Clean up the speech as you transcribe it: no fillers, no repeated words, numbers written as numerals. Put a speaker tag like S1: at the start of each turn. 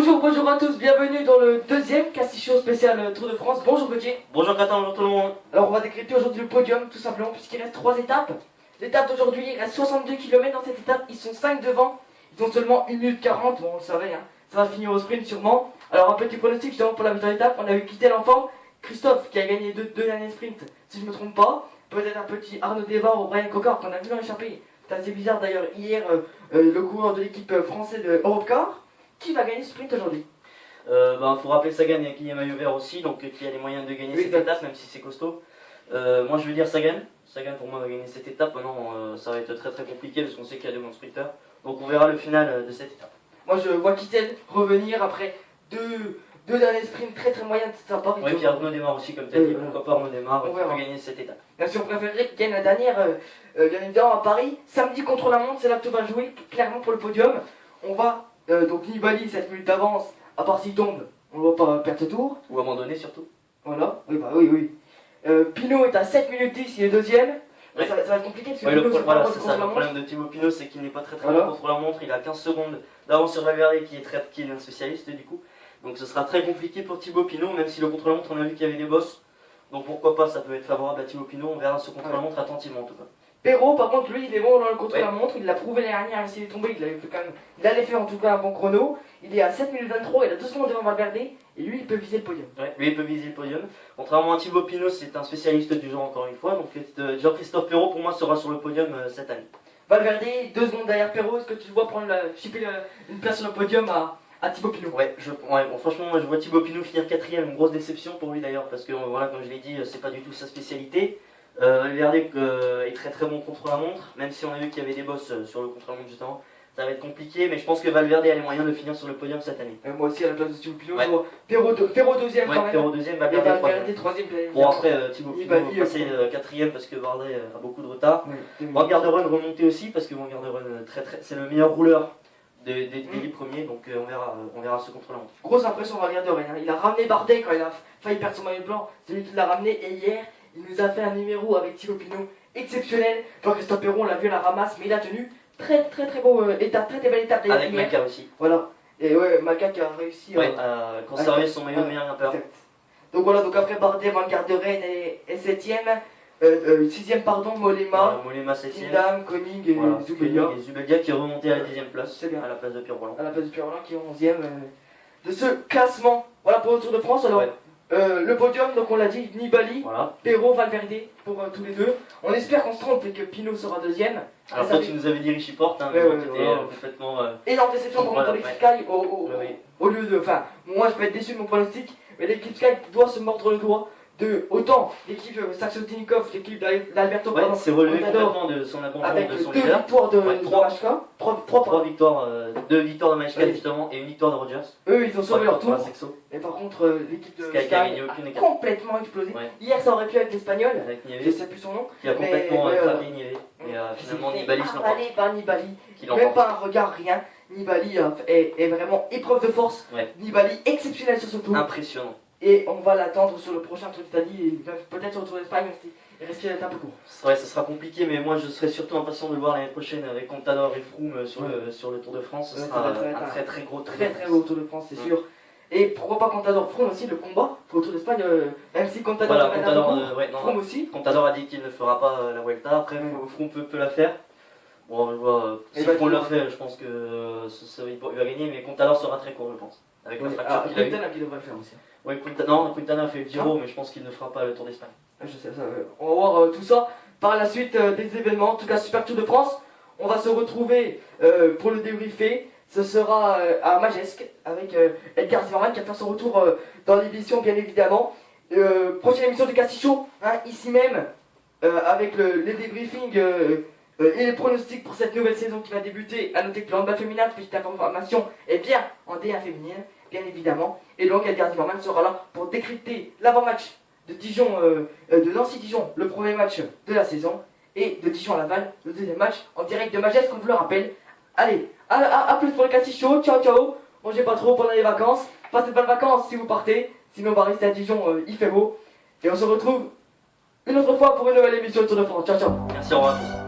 S1: Bonjour à tous, bienvenue dans le deuxième Castillo spécial Tour de France. Bonjour Gauthier.
S2: Bonjour Quentin, bonjour tout le monde.
S1: Alors on va décrypter aujourd'hui le podium tout simplement puisqu'il reste 3 étapes. L'étape d'aujourd'hui, il reste 62 km dans cette étape, ils sont 5 devant, ils ont seulement 1 minute 40, bon on le savait, hein. Ça va finir au sprint sûrement. Alors un petit pronostic justement pour la victoire d'étape, on a eu Kittel en forme, Christophe qui a gagné deux derniers sprints si je ne me trompe pas, peut-être un petit Arnaud Desvard ou Brian Cocard qu'on a vu dans l'échappée. C'est assez bizarre d'ailleurs hier, le coureur de l'équipe française de Europcar, qui va gagner ce sprint aujourd'hui?
S2: Faut rappeler Sagan et qui est maillot vert aussi, donc qui a les moyens de gagner cette étape, même si c'est costaud. Moi je vais dire Sagan. Sagan pour moi va gagner cette étape. Maintenant ça va être très compliqué parce qu'on sait qu'il y a deux bons sprinteurs. Donc on verra le final de cette étape.
S1: Moi je vois Kittel revenir après deux derniers sprints très moyens, c'est sympa.
S2: Oui, puis Arnaud démarre aussi comme tu as dit, pourquoi pas Arnaud démarre, on peut gagner cette étape.
S1: Bien sûr, on préférerait qu'il gagne la dernière, bien évidemment à Paris. Samedi contre la montre, c'est là que tout va jouer, clairement pour le podium. On va, donc Nibali, 7 minutes d'avance, à part s'il tombe, on ne va pas perdre ce tour.
S2: Ou abandonner surtout.
S1: Voilà, oui. Pinot est à 7 minutes 10, il est deuxième. Ouais. Ça va être compliqué parce que Pinot,
S2: c'est ça, le problème de Thibaut Pinot, c'est qu'il n'est pas très bon contre la montre, il a 15 secondes d'avance sur Valverde qui est un spécialiste du coup. Donc ce sera très compliqué pour Thibaut Pinot, même si le contre-la-montre on a vu qu'il y avait des bosses. Donc pourquoi pas, ça peut être favorable à Thibaut Pinot, on verra ce contre-la-montre attentivement en tout cas.
S1: Perrault par contre lui il est bon dans le contre-la-montre, il l'a prouvé l'année dernière, s'il est tombé, il allait faire en tout cas un bon chrono. Il est à 7 minutes 23, il a 2 secondes devant Valverde, et lui il peut viser le podium.
S2: Ouais, lui il peut viser le podium. Contrairement à Thibaut Pinot, c'est un spécialiste du genre encore une fois, donc Jean-Christophe Perrault pour moi sera sur le podium cette année.
S1: Valverde, 2 secondes derrière Perrault, est-ce que tu vois prendre une place sur le podium à Thibaut Pinot?
S2: Franchement, moi je vois Thibaut Pinot finir 4ème, une grosse déception pour lui d'ailleurs, parce que voilà, comme je l'ai dit, c'est pas du tout sa spécialité. Valverde est très bon contre la montre, même si on a vu qu'il y avait des bosses sur le contre la montre justement, ça va être compliqué, mais je pense que Valverde a les moyens de finir sur le podium cette année.
S1: Moi aussi à la place de Thibaut Pinot, je vois Perrault deuxième quand même.
S2: Perrault deuxième, Valverde
S1: troisième.
S2: Bon après Thibaut Pinot va passer 4ème parce que Bardet a beaucoup de retard. Van Garderen remonté aussi parce que Van Garderen c'est le meilleur rouleur des 10 premiers, donc on verra ce contre la montre.
S1: Grosse impression Van Garderen, hein. Il a ramené Bardet quand il a failli perdre son maillot blanc, c'est lui qui l'a ramené, et hier il nous a fait un numéro avec Thibaut Pinot exceptionnel. Jean-Christophe Perrault, on l'a vu à la ramasse, mais il a tenu très beau étape, très belle étape d'ailleurs.
S2: Avec Maca aussi.
S1: Voilà, et ouais, Maca qui a réussi
S2: à conserver son maillot de meilleur grimpeur.
S1: Donc voilà, donc après Bardet, Van Garderen est 7ème. 6ème pardon, Mollema,
S2: 7ème,
S1: Koenig et
S2: Zubelia qui est remonté à la 10ème place, à la place de Pierre Roland.
S1: À la place de Pierre Roland qui est 11ème de ce classement. Voilà pour le Tour de France. Alors, le podium, donc on l'a dit, Nibali, Perrault, Valverde pour tous les deux. On espère qu'on se trompe et que Pinot sera deuxième.
S2: Alors toi tu nous avais dit Richie Porte, hein, complètement...
S1: Énorme déception pour l'équipe Sky au lieu de... Enfin, moi je peux être déçu de mon pronostic, mais l'équipe Sky doit se mordre le doigt. Autant l'équipe Saxo-Tinkoff, l'équipe d'Alberto
S2: c'est relevé complètement de son abandon
S1: avec
S2: de son
S1: deux
S2: leader.
S1: Victoires de Majka,
S2: 3 victoires, 2 victoires de Majka justement et une victoire de Rogers.
S1: Eux ils ont sauvé leur tour, mais par contre l'équipe de Sky a complètement explosé. Hier ça aurait pu être l'Espagnol, je sais plus son nom,
S2: qui a complètement frappé Nieve, et finalement Nibali se l'emporte.
S1: Par Nibali, même pas un regard, rien. Nibali est vraiment épreuve de force, Nibali exceptionnel sur ce tour.
S2: Impressionnant.
S1: Et on va l'attendre sur le prochain Tour d'Italie et peut-être sur le Tour d'Espagne, il risque d'être un peu court.
S2: Ouais, ça sera compliqué, mais moi je serais surtout impatient de le voir l'année prochaine avec Contador et Froome sur le Tour de France. Ce sera un très gros
S1: Tour de France, c'est sûr. Et pourquoi pas Contador, Froome aussi, le combat pour le Tour d'Espagne, même si Contador Froome aussi.
S2: Contador a dit qu'il ne fera pas la Vuelta, après Froome peut la faire. Bon, je vois, si Froome l'a fait, je pense que il va gagner, mais Contador sera très court, je pense. Avec la fracture qu'il a eu.
S1: Qui devrait le faire aussi.
S2: Oui, Quintana a fait le Giro, mais je pense qu'il ne fera pas le Tour d'Espagne.
S1: Je sais ça. On va voir tout ça par la suite des événements. En tout cas, Super Tour de France. On va se retrouver pour le débriefer. Ce sera à Magesque avec Edgar Zimmermann qui va faire son retour dans l'émission, bien évidemment. Prochaine émission de Castillo, ici même, avec les débriefings et les pronostics pour cette nouvelle saison qui va débuter. À noter que le handball féminin, petite information, est bien en D1 féminine, bien évidemment. Et donc Edgar Zimmermann sera là pour décrypter l'avant-match de Dijon, de Nancy-Dijon, le premier match de la saison, et de Dijon-Laval, le deuxième match en direct de Magesque, on vous le rappelle. Allez, à plus pour le Castillo, ciao, mangez pas trop pendant les vacances, passez de bonnes vacances si vous partez, sinon on va rester à Dijon, il fait beau. Et on se retrouve une autre fois pour une nouvelle émission de Tour de France, ciao.
S2: Merci, au revoir.